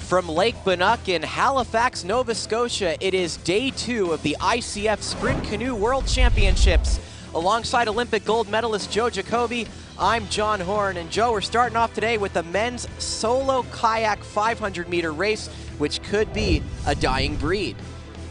From Lake Banook in Halifax, Nova Scotia, it is day 2 of the ICF Sprint Canoe World Championships. Alongside Olympic gold medalist Joe Jacoby, I'm John Horn. And Joe, we're starting off today with the men's solo kayak 500-meter race, which could be a dying breed.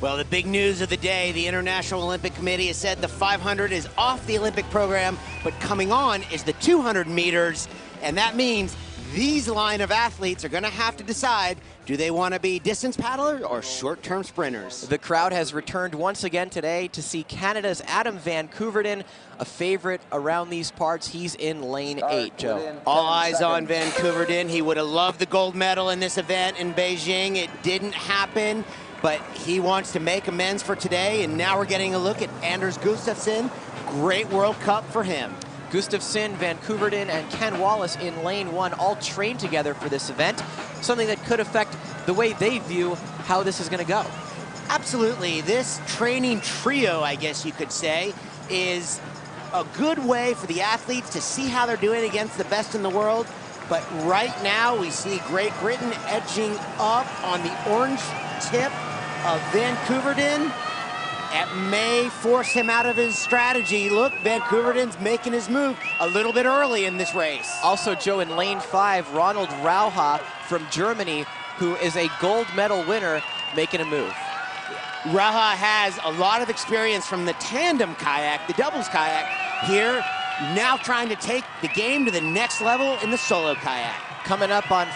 Well, the big news of the day, the International Olympic Committee has said the 500 is off the Olympic program, but coming on is the 200 meters, and that means these line of athletes are going to have to decide, do they want to be distance paddlers or short-term sprinters? The crowd has returned once again today to see Canada's Adam Van Couverden, a favorite around these parts. He's in lane 8, Joe. All eyes on Van Couverden. He would have loved the gold medal in this event in Beijing. It didn't happen, but he wants to make amends for today, and now we're getting a look at Anders Gustafsson. Great World Cup for him. Gustafsson, Van Couverden, and Ken Wallace in lane 1 all trained together for this event, something that could affect the way they view how this is going to go. Absolutely. This training trio, I guess you could say, is a good way for the athletes to see how they're doing against the best in the world. But right now, we see Great Britain edging up on the orange tip of Van Couverden. It may force him out of his strategy. Look, Van Couverden's making his move a little bit early in this race. Also, Joe, in lane 5, Ronald Rauha from Germany, who is a gold medal winner, making a move. Rauha has a lot of experience from the tandem kayak, the doubles kayak, here, now trying to take the game to the next level in the solo kayak. Coming up on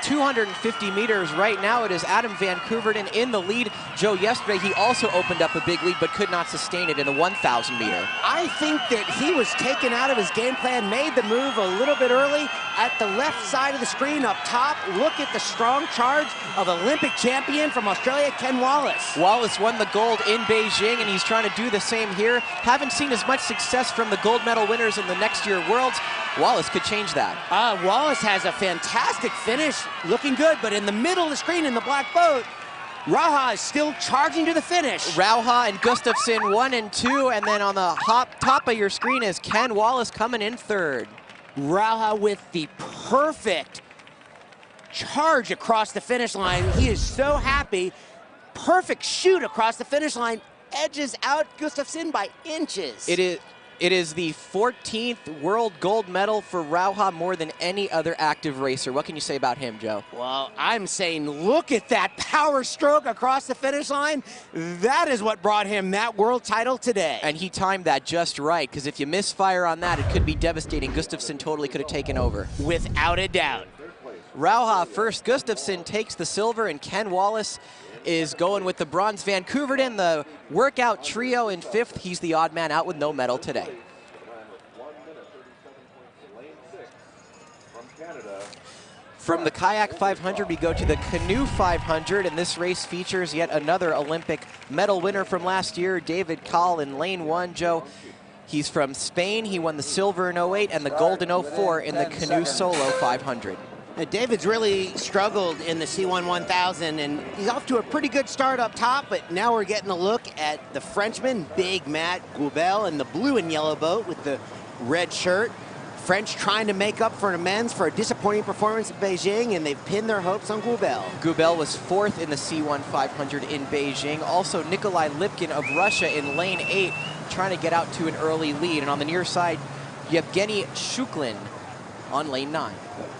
250 meters right now, it is Adam Van Couverden in the lead. Joe, yesterday he also opened up a big lead but could not sustain it in the 1,000 meter. I think that he was taken out of his game plan, made the move a little bit early. At the left side of the screen up top, look at the strong charge of Olympic champion from Australia, Ken Wallace. Wallace won the gold in Beijing, and he's trying to do the same here. Haven't seen as much success from the gold medal winners in the next year Worlds. Wallace could change that. Wallace has a fantastic finish, looking good, but in the middle of the screen in the black boat, Rauha is still charging to the finish. Rauha and Gustafsson 1 and 2, and then on the top of your screen is Ken Wallace coming in 3rd. Rauha with the perfect charge across the finish line. He is so happy. Perfect shoot across the finish line, edges out Gustafsson by inches. It is the 14th world gold medal for Rauha, more than any other active racer. What can you say about him, Joe? Well, I'm saying look at that power stroke across the finish line. That is what brought him that world title today. And he timed that just right, because if you misfire on that, it could be devastating. Gustafsson totally could have taken over. Without a doubt. Rauha first, Gustafsson takes the silver, and Ken Wallace is going with the bronze. Van Couverden, the workout trio, in 5th. He's the odd man out with no medal today. From the Kayak 500, we go to the Canoe 500, and this race features yet another Olympic medal winner from last year, David Kahl in lane 1. Joe, he's from Spain. He won the silver in 08 and the gold in 04 in the Canoe Solo 500. David's really struggled in the C1 1000, and he's off to a pretty good start up top, but now we're getting a look at the Frenchman, Big Matt Goubel, in the blue and yellow boat with the red shirt. French trying to make up for an amends for a disappointing performance in Beijing, and they've pinned their hopes on Goubel. Goubel was 4th in the C1 500 in Beijing. Also, Nikolai Lipkin of Russia in lane 8, trying to get out to an early lead. And on the near side, Yevgeny Shuklin on lane 9.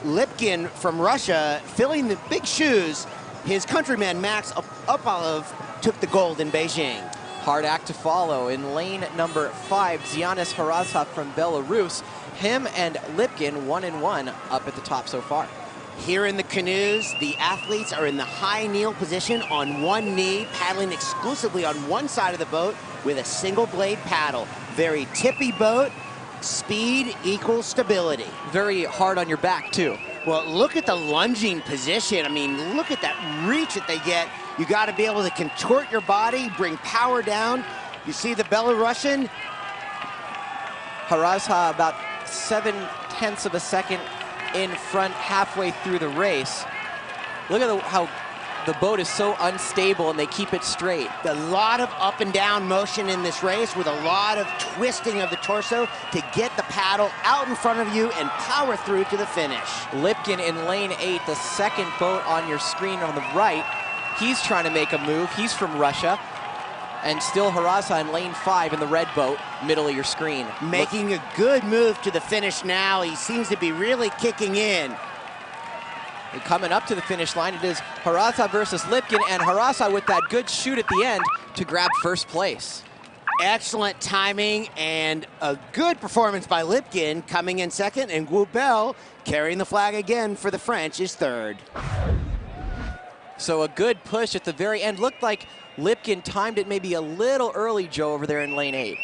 Lipkin from Russia filling the big shoes. His countryman Max Opalov took the gold in Beijing. Hard act to follow. In lane number 5, Zianis Harazha from Belarus. Him and Lipkin 1 and 1 up at the top so far. Here in the canoes, the athletes are in the high kneel position on one knee, paddling exclusively on one side of the boat with a single blade paddle. Very tippy boat. Speed equals stability. Very hard on your back, too. Well, look at the lunging position. I mean, look at that reach that they get. You got to be able to contort your body, bring power down. You see the Belarusian. Harazha about 0.7 of a second in front halfway through the race. Look at how the boat is so unstable and they keep it straight. A lot of up and down motion in this race with a lot of twisting of the torso to get the paddle out in front of you and power through to the finish. Lipkin in lane 8, the second boat on your screen on the right. He's trying to make a move. He's from Russia. And still Haraza in lane 5 in the red boat, middle of your screen. Making a good move to the finish now. He seems to be really kicking in. And coming up to the finish line, it is Haraza versus Lipkin, and Haraza with that good shoot at the end to grab first place. Excellent timing and a good performance by Lipkin coming in second, and Guibel carrying the flag again for the French is third. So a good push at the very end. Looked like Lipkin timed it maybe a little early, Joe, over there in lane 8.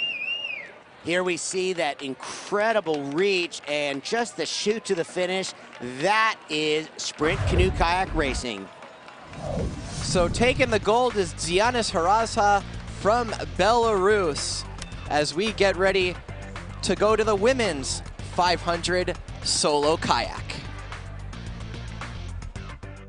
Here we see that incredible reach and just the shoot to the finish. That is sprint canoe kayak racing. So taking the gold is Giannis Haraza from Belarus as we get ready to go to the women's 500 solo kayak.